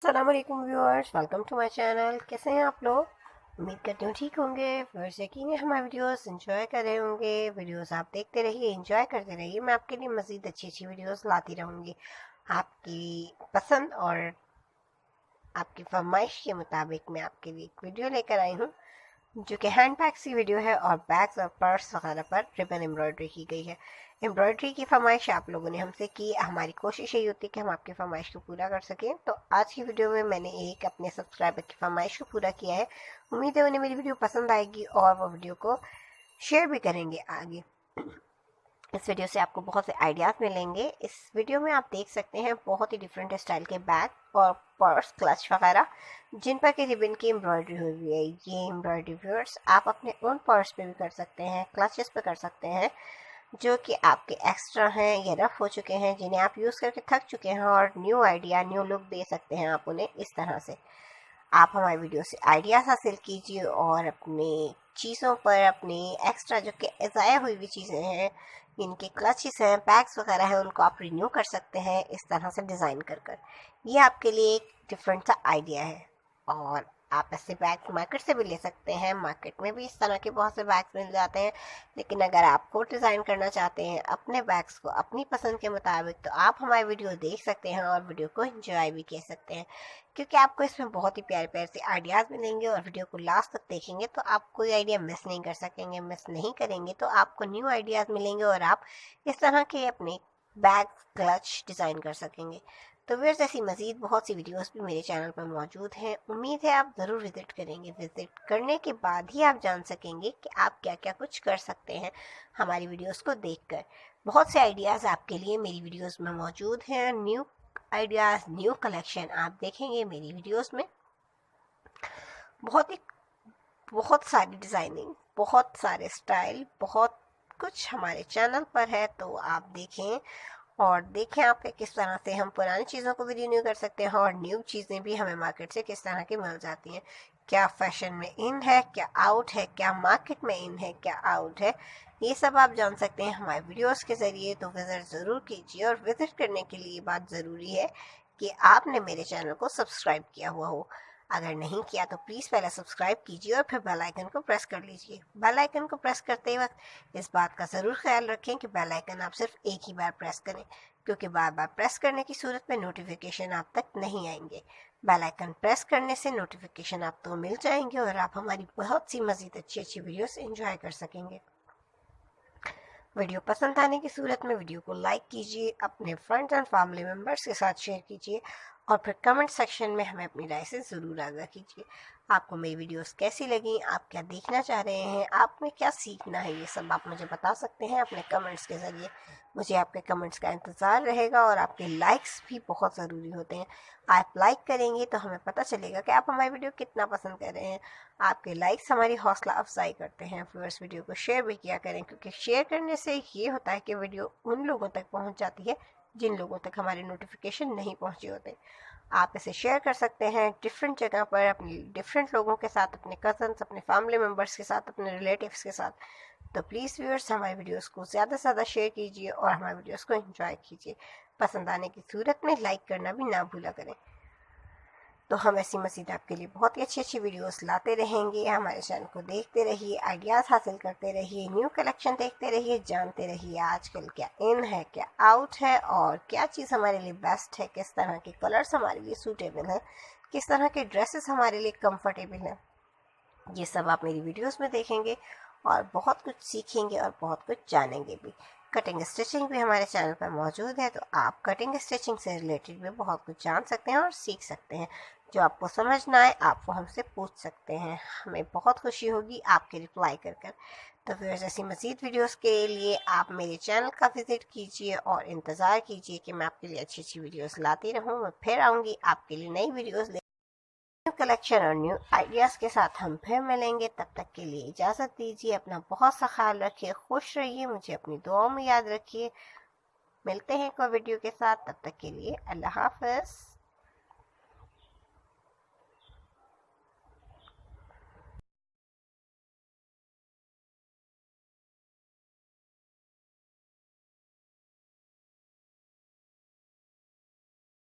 अस्सलाम वालेकुम viewers, welcome to my channel. कैसे हैं आप लोग? उम्मीद करती हूँ ठीक होंगे। व्यूअर्स, यकीन है हमारे वीडियोस एंजॉय कर रहे होंगे। वीडियोस आप देखते रहिए, एंजॉय करते रहिए। मैं आपके लिए मज़ीद अच्छी अच्छी वीडियोस लाती रहूँगी। आपकी पसंद और आपकी फरमाइश के मुताबिक मैं आपके लिए एक वीडियो लेकर आई हूँ जो कि हैंड बैग्स की वीडियो है और बैग्स और पर्स वगैरह पर रिबन एम्ब्रॉयडरी की गई है। एम्ब्रॉयडरी की फरमाइश आप लोगों ने हमसे की, हमारी कोशिश यही होती है कि हम आपकी फरमाइश को पूरा कर सकें। तो आज की वीडियो में मैंने एक अपने सब्सक्राइबर की फरमाइश को पूरा किया है। उम्मीद है उन्हें मेरी वीडियो पसंद आएगी और वो वीडियो को शेयर भी करेंगे आगे। इस वीडियो से आपको बहुत से आइडियाज़ मिलेंगे। इस वीडियो में आप देख सकते हैं बहुत ही डिफरेंट स्टाइल के बैग और पर्स, क्लच वगैरह जिन पर कि रिबन की एम्ब्रॉयडरी हुई हुई है। ये एम्ब्रॉयडरी व्यूअर्स आप अपने ओन पर्स पे भी कर सकते हैं, क्लचेस पे कर सकते हैं जो कि आपके एक्स्ट्रा हैं या रफ हो चुके हैं, जिन्हें आप यूज़ करके थक चुके हैं और न्यू आइडिया, न्यू लुक दे सकते हैं आप उन्हें इस तरह से। आप हमारी वीडियो से आइडियाज़ हासिल कीजिए और अपनी चीज़ों पर, अपनी एक्स्ट्रा जो कि ज़ाया हुई हुई चीज़ें हैं, इनके क्लचेस हैं, बैग्स वगैरह हैं, उनको आप रिन्यू कर सकते हैं इस तरह से डिज़ाइन कर कर। ये आपके लिए एक डिफरेंट सा आइडिया है और आप ऐसे बैग मार्केट से भी ले सकते हैं। मार्केट में भी इस तरह के बहुत से बैग्स मिल जाते हैं। लेकिन अगर आप खुद डिज़ाइन करना चाहते हैं अपने बैग्स को अपनी पसंद के मुताबिक, तो आप हमारी वीडियो देख सकते हैं और वीडियो को एंजॉय भी कर सकते हैं, क्योंकि आपको इसमें बहुत ही प्यारे प्यारे से आइडियाज़ मिलेंगे। और वीडियो को लास्ट तक देखेंगे तो आप कोई आइडिया मिस नहीं कर सकेंगे। मिस नहीं करेंगे तो आपको न्यू आइडियाज़ मिलेंगे और आप इस तरह के अपने बैग, क्लच डिज़ाइन कर सकेंगे। तो व्यूअर्स, ऐसी मज़ीद बहुत सी वीडियोस भी मेरे चैनल पर मौजूद हैं। उम्मीद है आप ज़रूर विज़िट करेंगे। विज़िट करने के बाद ही आप जान सकेंगे कि आप क्या क्या कुछ कर सकते हैं हमारी वीडियोस को देखकर। बहुत से आइडियाज़ आपके लिए मेरी वीडियोस में मौजूद हैं। न्यू आइडियाज़, न्यू कलेक्शन आप देखेंगे मेरी वीडियोस में। बहुत ही बहुत सारी डिज़ाइनिंग, बहुत सारे स्टाइल, बहुत कुछ हमारे चैनल पर है। तो आप देखें और देखें आप किस तरह से हम पुरानी चीज़ों को भी रिन्यू कर सकते हैं और न्यू चीज़ें भी हमें मार्केट से किस तरह की मिल जाती हैं। क्या फैशन में इन है, क्या आउट है, क्या मार्केट में इन है, क्या आउट है, ये सब आप जान सकते हैं हमारे वीडियोस के ज़रिए। तो विज़िट ज़रूर कीजिए और विज़िट करने के लिए बात ज़रूरी है कि आपने मेरे चैनल को सब्सक्राइब किया हुआ हो। अगर नहीं किया तो प्लीज़ पहले सब्सक्राइब कीजिए और फिर बेल आइकन को प्रेस कर लीजिए। बेल आइकन को प्रेस करते वक्त इस बात का ज़रूर ख्याल रखें कि बेल आइकन आप सिर्फ एक ही बार प्रेस करें, क्योंकि बार बार प्रेस करने की सूरत में नोटिफिकेशन आप तक नहीं आएंगे। बेल आइकन प्रेस करने से नोटिफिकेशन आपको मिल जाएंगे और आप हमारी बहुत सी मज़ीद अच्छी अच्छी वीडियोस एंजॉय कर सकेंगे। वीडियो पसंद आने की सूरत में वीडियो को लाइक कीजिए, अपने फ्रेंड्स एंड फैमिली मेम्बर्स के साथ शेयर कीजिए और फिर कमेंट सेक्शन में हमें अपनी राय से ज़रूर आगाह कीजिए। आपको मेरी वीडियोस कैसी लगी, आप क्या देखना चाह रहे हैं, आपने क्या सीखना है, ये सब आप मुझे बता सकते हैं अपने कमेंट्स के ज़रिए। मुझे आपके कमेंट्स का इंतज़ार रहेगा और आपके लाइक्स भी बहुत ज़रूरी होते हैं। आप लाइक करेंगे तो हमें पता चलेगा कि आप हमारी वीडियो कितना पसंद कर रहे हैं। आपके लाइक्स हमारी हौसला अफजाई करते हैं। व्यूअर्स, वीडियो को शेयर भी किया करें, क्योंकि शेयर करने से ये होता है कि वीडियो उन लोगों तक पहुंच जाती है जिन लोगों तक हमारे नोटिफिकेशन नहीं पहुंचे होते। आप इसे शेयर कर सकते हैं डिफरेंट जगह पर, अपने डिफरेंट लोगों के साथ, अपने कजन्स, अपने फैमिली मेम्बर्स के साथ, अपने रिलेटिव्स के साथ। तो प्लीज़ व्यूअर्स, हमारे वीडियोस को ज़्यादा से ज़्यादा शेयर कीजिए और हमारे वीडियोस को एंजॉय कीजिए। पसंद आने की सूरत में लाइक करना भी ना भूला करें। तो हम ऐसी मज़ीद आपके लिए बहुत ही अच्छी अच्छी वीडियोस लाते रहेंगे। हमारे चैनल को देखते रहिए, आइडियाज़ हासिल करते रहिए, न्यू कलेक्शन देखते रहिए, जानते रहिए आजकल क्या इन है, क्या आउट है और क्या चीज़ हमारे लिए बेस्ट है, किस तरह के कलर्स हमारे लिए सूटेबल हैं, किस तरह के ड्रेसेस हमारे लिए कंफर्टेबल हैं। ये सब आप मेरी वीडियोस में देखेंगे और बहुत कुछ सीखेंगे और बहुत कुछ जानेंगे भी। कटिंग स्टिचिंग भी हमारे चैनल पर मौजूद है, तो आप कटिंग स्टिचिंग से रिलेटेड भी बहुत कुछ जान सकते हैं और सीख सकते हैं। जो आपको समझ ना आए आप वो हमसे पूछ सकते हैं, हमें बहुत खुशी होगी आपके रिप्लाई कर कर। तो फिर ऐसी मज़ीद वीडियोस के लिए आप मेरे चैनल का विज़िट कीजिए और इंतज़ार कीजिए कि मैं आपके लिए अच्छी अच्छी वीडियोस लाती रहूँ। मैं फिर आऊँगी आपके लिए नई वीडियोस, न्यू कलेक्शन और न्यू आइडियाज़ के साथ हम फिर मिलेंगे। तब तक के लिए इजाज़त दीजिए। अपना बहुत सा ख्याल रखिए, खुश रहिए, मुझे अपनी दुआओं में याद रखिए। मिलते हैं एक और वीडियो के साथ, तब तक के लिए अल्लाह हाफ़िज़।